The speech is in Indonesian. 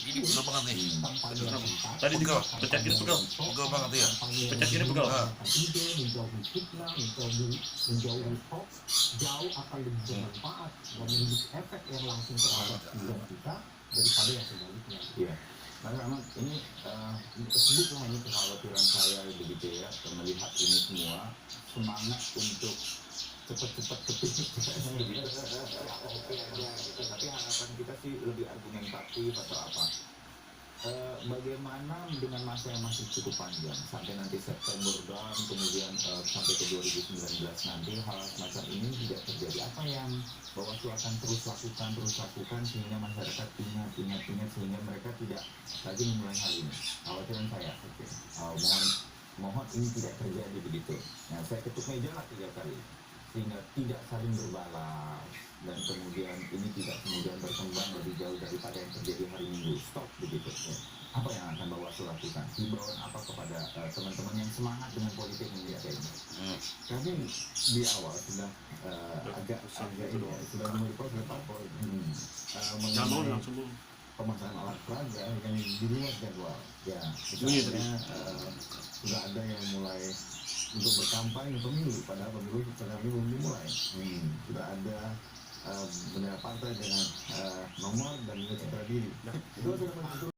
Ini pegel banget nih. Tadi Pegel. pencet gini pegel. Pegel banget ya. Pencet gini pegel. Nah. Jauh akan lebih bermanfaat dan memiliki efek yang langsung terhadap tujuan kita daripada yang sebaliknya. Iya. Karena memang ini sebutlah ini kekhawatiran saya begitu ya, melihat ini semua semangat untuk cepat-cepat kepilih begitu. Tapi harapan kita sih lebih argumentatif atau apa. Bagaimana dengan masa yang masih cukup panjang sampai nanti September dan kemudian sampai ke 2019 nanti hal semacam ini tidak terjadi, apa yang Bawaslu akan terus lakukan sehingga masyarakat ingat sehingga mereka tidak lagi memulai hal ini. Khawatiran saya, mohon ini tidak terjadi begitu. Nah, saya ketuk meja lah 3 kali sehingga tidak saling berbalas dan kemudian ini tidak kemudian berkembang lebih jauh daripada yang terjadi hari Minggu. Stop begitu ya. Apa yang akan Bawaslu lakukan? Himbauan apa kepada teman-teman yang semangat dengan politik melihat ini? Kami di awal sudah agak ini sudah memiliki parpol mengenai pemasangan alat peraga yang di luar jadwal. Ya, misalnya sudah ada yang mulai untuk berkampanye pemilu, padahal pemilu belum dimulai. Sudah ada bendera partai dengan nomor dan nilai citra diri. Itu sudah